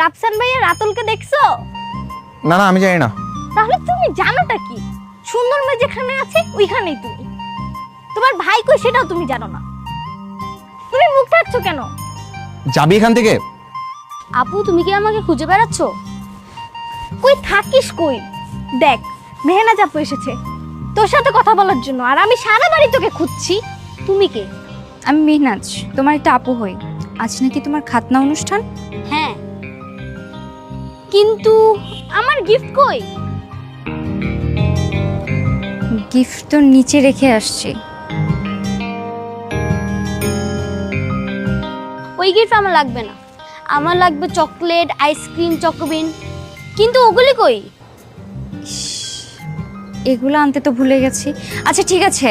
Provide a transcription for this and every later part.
রাফসান ভাইয়া রাতুলকে দেখছো? না না, আমি জানি না। তাহলে তুমি জানোটা কি? সুন্দর মেয়ে যেখানে আছে ওইখানেই তুমি। তোমার ভাই কই সেটাও তুমি জানো না। তুমি মুখ থাকছো কেন? যাবি এখান থেকে? আপু তুমি কি আমাকে খুঁজে বেড়াচ্ছ? কই থাকিস কই? দেখ মেহনাজ আপু এসেছে তোর সাথে কথা বলার জন্য, আর আমি সারা বাড়ি তোকে খুঁজছি। তুমি কে? আমি মেহনাজ, তোমার একটা আপু হই। আজ নাকি তোমার খাতনা অনুষ্ঠান? হ্যাঁ, কিন্তু আমার গিফট কই? গিফট তো নিচে রেখে আসছি। ওই গিফট আমার লাগবে না, আমার লাগবে চকলেট, আইসক্রিম, চকোবিন। কিন্তু ওগুলি কই? এগুলো আনতে তো ভুলে গেছি। আচ্ছা ঠিক আছে,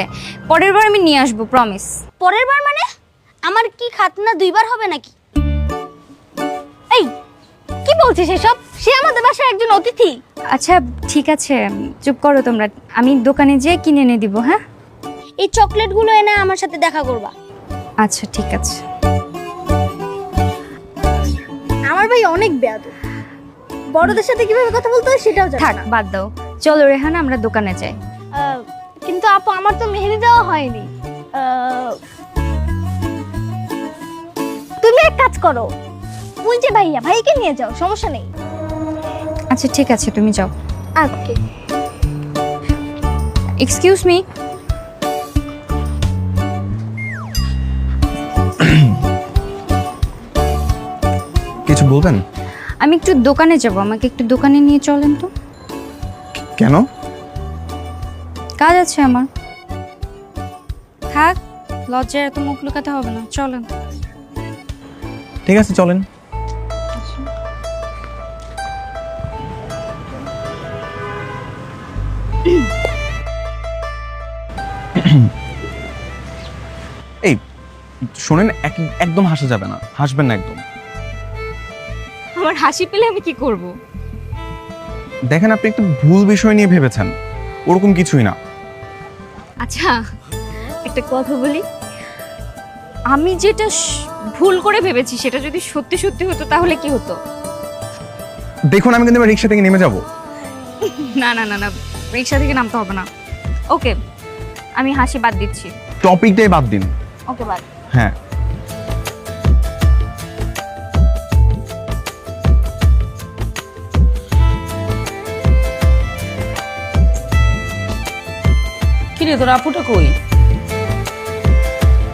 পরের বার আমি নিয়ে আসবো, প্রমিস। পরের বার মানে? আমার কি খাতনা দুইবার হবে নাকি? এই কি বলছিস এসব? সে আমাদের বাসার একজন অতিথি। আচ্ছা ঠিক আছে, চুপ করো তোমরা, আমি দোকানে যেয়ে কিনে এনে দিব। হ্যাঁ এই চকলেটগুলো এনে আমার সাথে দেখা করবা। আচ্ছা ঠিক আছে। আমার ভাই অনেক বেয়াদব, বড়দের সাথে কিভাবে কথা বলতে হয় সেটাও জানে থাক না। বাদ দাও, চলো রেহানা আমরা দোকানে যাই। কিন্তু আপু আমার তো মেহেদি দেওয়া হয়নি। তুমি এক কাজ করো, ওই যে ভাইয়া, ভাইকে নিয়ে যাও, সমস্যা নেই। আচ্ছা ঠিক আছে, তুমি যাও। ওকে। Excuse me. কিছু বলবেন? আমি একটু দোকানে যাব, আমাকে একটু দোকানে নিয়ে চলেন তো। কেন? কাজ আছে আমার। থাক, লজ্জায় এত মুখ লুকাতে হবে না, চলেন। ঠিক আছে, চলেন। এই শোনেন, একদম হাসা যাবে না, হাসবেন না একদম। আমার হাসি পেলে আমি কি করব? দেখেন, আপনি একটু ভুল বিষয় নিয়ে ভেবেছেন, ওরকম কিছুই না। আচ্ছা একটা কথা বলি, আমি যেটা ভুল করে ভেবেছি সেটা যদি সত্যি সত্যি হতো তাহলে কি হতো? দেখুন, আমি কিন্তু এবার রিক্সা থেকে নেমে যাব। না না না না, রিক্সা থেকে নামতে হবে না। ওকে, আমি হাসি বাদ দিচ্ছি। টপিকটাই বাদ দিন। ওকে বাদ। হ্যাঁ, কিরে তোর আপুটা কই?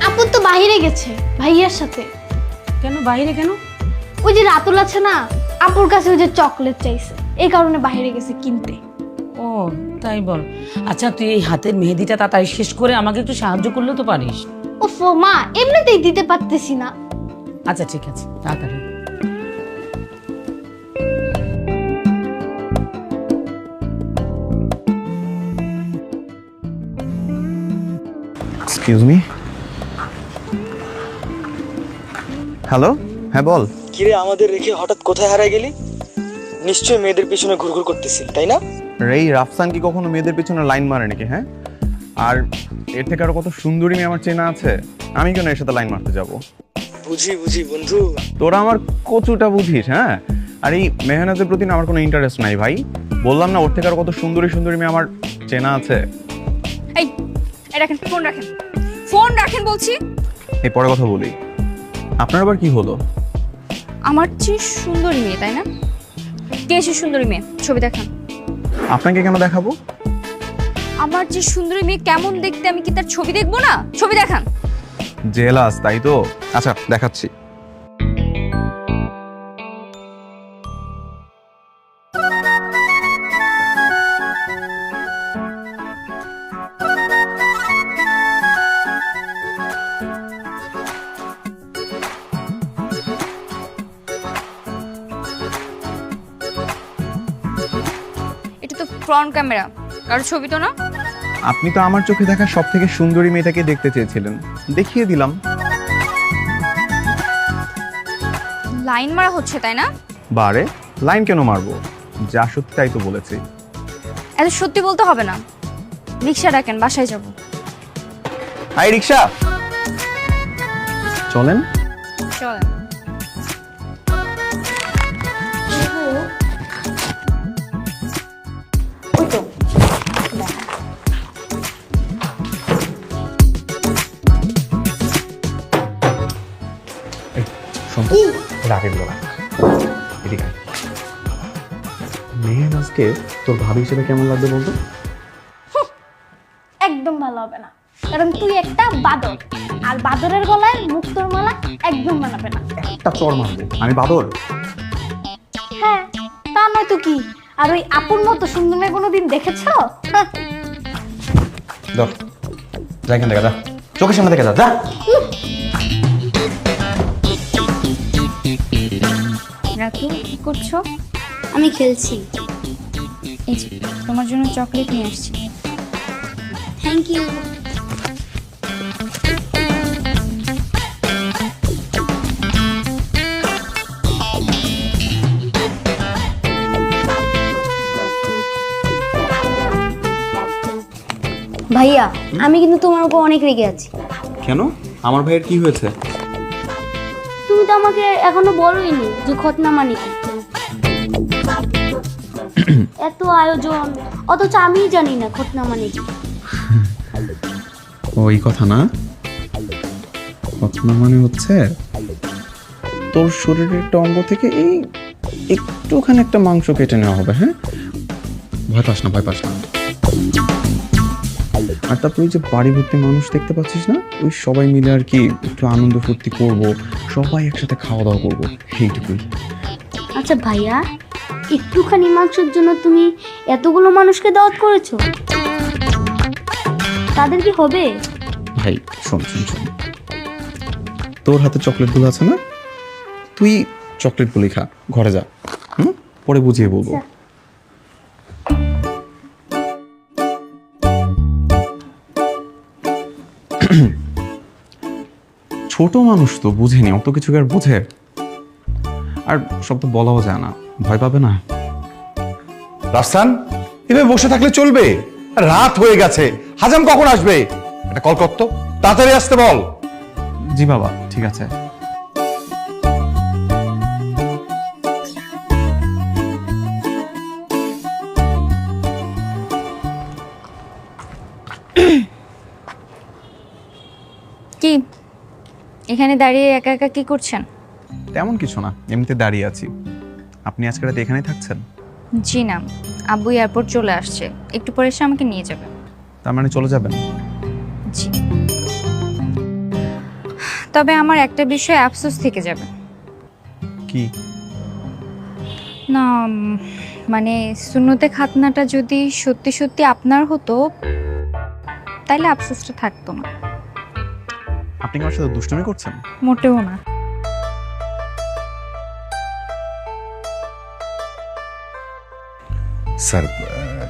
আপু তো বাইরে গেছে ভাইয়ার সাথে। কেন বাইরে কেন? ওই যে রাতুল আছে না, আপুর কাছে ওই যে চকলেট চাইছে, এই কারণে বাইরে গেছে কিনতে। ও তাই বল। আচ্ছা তুই এই হাতের মেহেদিটা তাড়াতাড়ি শেষ করে আমাকে একটু সাহায্য করলে তো পারিস। ওফ মা, এমনিতেই দিতে পারতেছি না। আচ্ছা ঠিক আছে, তাড়াতাড়ি। Excuse me. হ্যালো, হ্যাঁ বল। কিরে আমাদের রেখে হঠাৎ কোথায় হারায় গেলি? নিশ্চয়ই মেয়েদের পিছনে ঘুরঘুর করতেছিস, তাই না? রেই রাফসান কি কখনো মেয়েদের পিছনে লাইন মারে নাকি? হ্যাঁ, আর এর থেকে আরো কত সুন্দরী মেয়ে আমার চেনা আছে, আমি কেন এর সাথে লাইন মারতে যাব? বুঝি বুঝি বন্ধু। তোরা আমার কচুটা বুঝিস? হ্যাঁ, আর এই মেহনাতের প্রতি না আমার কোনো ইন্টারেস্ট নাই ভাই। বললাম না, ওর থেকে আরো কত সুন্দরী সুন্দরী মেয়ে আমার চেনা আছে। এই রাখেন ফোন, রাখেন ফোন, রাখেন বলছি। এই পরে কথা বলি। আপনার আবার কি হলো? আমার চেয়ে সুন্দরী মেয়ে, তাই না? কে সে সুন্দরী মেয়ে? ছবি দেখান। আপনাকে কেন দেখাবো? আমার যে সুন্দরী মেয়ে কেমন দেখতে, আমি কি তার ছবি দেখবো না? ছবি দেখান। জেলাস তাই তো? আচ্ছা দেখাচ্ছি। এটা তো ফ্রন্ট ক্যামেরা, কারো ছবি তো না। আপনি তো আমার চোখে দেখা সব থেকে সুন্দরী মেয়েটাকে দেখতে চেয়েছিলেন, দেখিয়ে দিলাম। লাইন মারা হচ্ছে তাই না? বারে লাইন কেন মারবো? যা সত্যি তাই তো বলেছি। এত সত্যি বলতে হবে না, রিক্সা ডাকেন, বাসায় যাব। হাই রিক্সা, চলেন। চলেন। এদিকে আয়। মেহনাজকে তোর ভাবি হিসেবে কেমন লাগবে বলতো? একদম ভালো হবে না, কারণ তুই একটা বাদর, আর বাদরের গলায় মুক্তোর মালা একদম মানাবে না। একটা চর মারবো আমি বাদর? হ্যাঁ, তা নয় তো কি। আর ওই আপুর মতো সুন্দর মেয়ে কোনোদিন দেখেছো? হ্যাঁ। ধর, যা এখান থেকে, যা চোখের সামনে থেকে, যা যা। রাখি, কি করছো? আমি খেলছি। এই যে তোমার জন্য চকলেট নিয়ে আসছি। Thank you. ভাইয়া, আমি কিন্তু তোমার উপর অনেক রেগে আছি। কেন? আমার ভাইয়ের কি হয়েছে? তুমি তো আমাকে এখনো বলোইনি যে খতনা মানে কি। এত আয়োজন, অথচ আমিই জানি না খতনা মানে কি। ওই কথা না, খতনা মানে হচ্ছে তোর শরীরের একটা অঙ্গ থেকে এই একটুখানি একটা মাংস কেটে নেওয়া হবে। হ্যাঁ, ভয় পাস না, ভয় পাস না। আর তারপর ওই যে বাড়ি ভর্তি মানুষ দেখতে পাচ্ছিস না, ওই সবাই মিলে আর কি একটু আনন্দ ফুর্তি করবো, সবাই একসাথে খাওয়া দাওয়া করবো, এইটুকুই। আচ্ছা ভাইয়া, একটুখানি মাংসের জন্য তুমি এতগুলো মানুষকে দাওয়াত করেছো? তাদের কি হবে? ভাই শোন শোন শোন, তোর হাতে চকলেটগুলো আছে না, তুই চকলেটগুলি খা, ঘরে যা। পরে বুঝিয়ে বলবো। ছোট মানুষ তো বুঝেনি, অত কিছু আর বুঝে? আর সব তো বলাও যায় না, ভয় পাবে না। রাফসান, এভাবে বসে থাকলে চলবে? রাত হয়ে গেছে, হাজাম কখন আসবে? একটা কল করতো, তাড়াতাড়ি আসতে বল। জি বাবা, ঠিক আছে। কি এখানে দাঁড়িয়ে একা একা কি করছেন? তেমন কিছু না, এমনিতে দাঁড়িয়ে আছি। আপনি আজকে রাতে এখানেই থাকছেন? জি না, আব্বু এয়ারপোর্ট চলে আসছে, একটু পরে এসে আমাকে নিয়ে যাবে। তার মানে চলে যাবেন? জি। তবে আমার একটা বিষয়ে আফসোস থেকে যাবে। কি? না মানে সুন্নতে খাতনাটা যদি সত্যি সত্যি আপনার হতো তাইলে আফসোসটা থাকতো না। আপনি কি আমার সাথে দুষ্টুমি করছেন? মোটেও না। স্যার,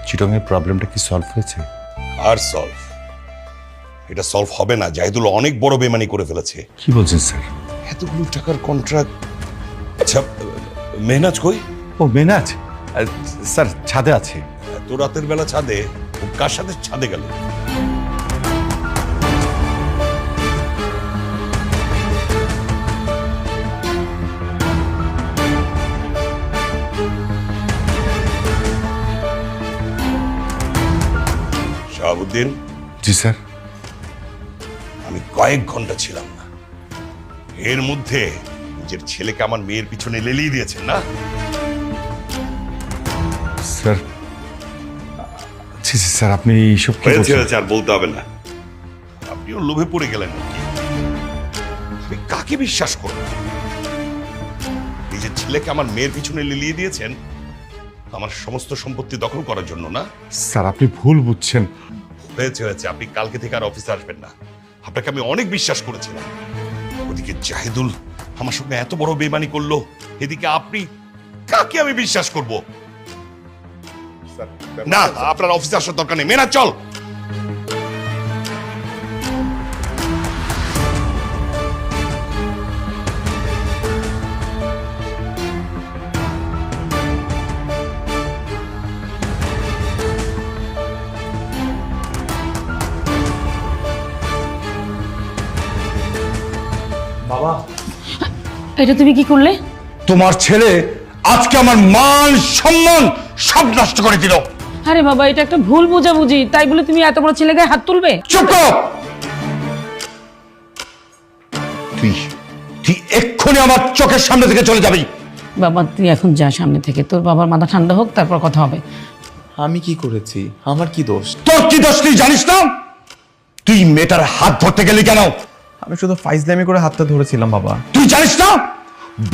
চিটংয়ের প্রবলেমটা কি সলভ হয়েছে? আর সলভ? এটা সলভ হবে না, জাহিদুল অনেক বড় বেমানি করে ফেলেছে। কি বলছেন স্যার? এতগুলো টাকার কন্ট্রাক্ট। আচ্ছা, মেহনাজ কই? ও মেনাজ, স্যার ছাদে আছে। এত রাতের বেলা ছাদে? ও কার সাথে ছাদে গেল? শাহাবুদ্দিন, জি স্যার। আমি কয়েক ঘন্টা ছিলাম না, এর মধ্যে নিজের ছেলেকে আমার মেয়ের পিছনে লেলিয়ে দিয়েছেন না? স্যার, জি জি স্যার, আপনি এইসব কি হয়েছে বলছেন? হয়েছে, আর বলতে হবে না। আপনিও লোভে পড়ে গেলেন নাকি? আমি কাকে বিশ্বাস করব? নিজের ছেলেকে আমার মেয়ের পিছনে লেলিয়ে দিয়েছেন আমার সমস্ত সম্পত্তি দখল করার জন্য না? স্যার, আপনি ভুল বুঝছেন। হয়েছে হয়েছে, আপনি কালকে থেকে আর অফিসে আসবেন না। আপনাকে আমি অনেক বিশ্বাস করেছিলাম। ওদিকে জাহিদুল আমার সঙ্গে এত বড় বেমানি করলো, এদিকে আপনি, কাকে আমি বিশ্বাস করব? না, আপনার অফিসে আসার দরকার নেই। মেনা, চল। বাবা, এটা তুমি কি করলে? তোমার ছেলে আজকে আমার মান সম্মান সব নষ্ট করে দিল। আরে বাবা, এটা একটা ভুল বোঝাবুঝি, তাই বলে তুমি এত বড় ছেলে গায়ে হাত তুলবে? চুপ কর! তুই তুই এক্ষুনি আমার চোখের সামনে থেকে চলে যাবি। বাবা তুই এখন যা সামনে থেকে, তোর বাবার মাথা ঠান্ডা হোক, তারপর কথা হবে। আমি কি করেছি? আমার কি দোষ? তোর কি দোষ তুই জানিস না? তুই মেয়েটার হাত ধরতে গেলি কেন? আমি শুধু ফাইজলামি করে হাতটা ধরেছিলাম বাবা। তুই জানিস না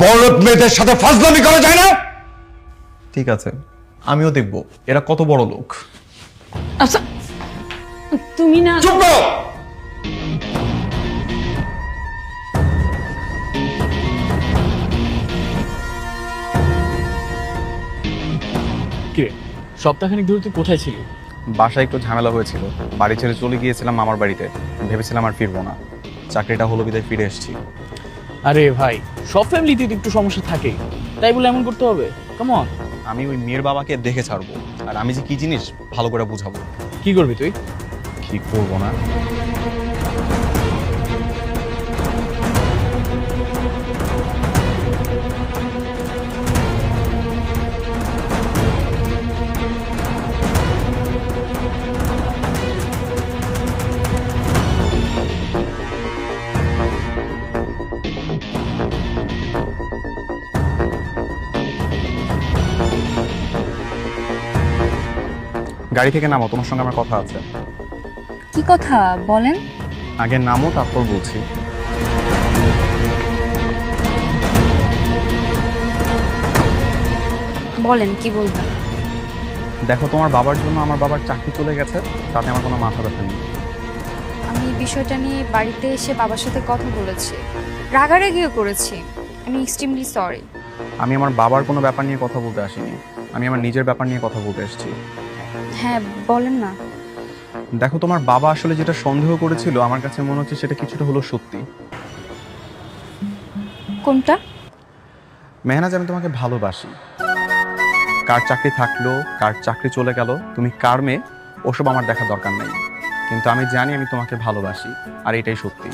বড় মেয়েদের সাথে ফাজলামি করা যায় না? ঠিক আছে, আমিও দেখব এরা কত বড় লোক। আচ্ছা তুমি না, চুপ করো। কিরে, সপ্তাহখানিক ধরে তুই কোথায় ছিলি? বাসায় একটু ঝামেলা হয়েছিল, বাড়ি ছেড়ে চলে গিয়েছিলাম মামার বাড়িতে। ভেবেছিলাম আর ফিরবো না, চাকরিটা হলো বিদায় ফিরে এসেছি। আরে ভাই, সব ফ্যামিলিতে তো একটু সমস্যা থাকে, তাই বলে এমন করতে হবে? কেমন? আমি ওই মেয়ের বাবাকে দেখে ছাড়বো, আর আমি যে কি জিনিস ভালো করে বুঝাবো। কি করবি তুই? কি করবো না? গাড়ি থেকে নামো, তোমার সঙ্গে আমার কথা আছে। কি কথা বলেন? আগে নামো, তারপর বলছি। বলেন কি বলবেন। দেখো, তোমার বাবার জন্য আমার বাবার চাকরি চলে গেছে, তাতে আমার কোনো মাথা ব্যথা নেই। আমি এই বিষয়টা নিয়ে বাড়িতে এসে বাবার সাথে কথা বলেছি, রাগারাগিও করেছি। আমি এক্সট্রিমলি সরি। আমি আমার বাবার কোনো ব্যাপার নিয়ে কথা বলতে আসিনি, আমি আমার নিজের ব্যাপার নিয়ে কথা বলতে এসেছি। হ্যাঁ বলেন না। দেখো, তোমার বাবা আসলে যেটা সন্দেহ করেছিল, আমার কাছে মনে হচ্ছে সেটা কিছুটা হলো সত্যি। কোনটা? মেহনাজ, আমি তোমাকে ভালোবাসি। কার চাকরি থাকলো, কার চাকরি চলে গেল, তুমি কার মেয়ে, ওসব আমার দেখা দরকার নেই। কিন্তু আমি জানি আমি তোমাকে ভালোবাসি, আর এটাই সত্যি।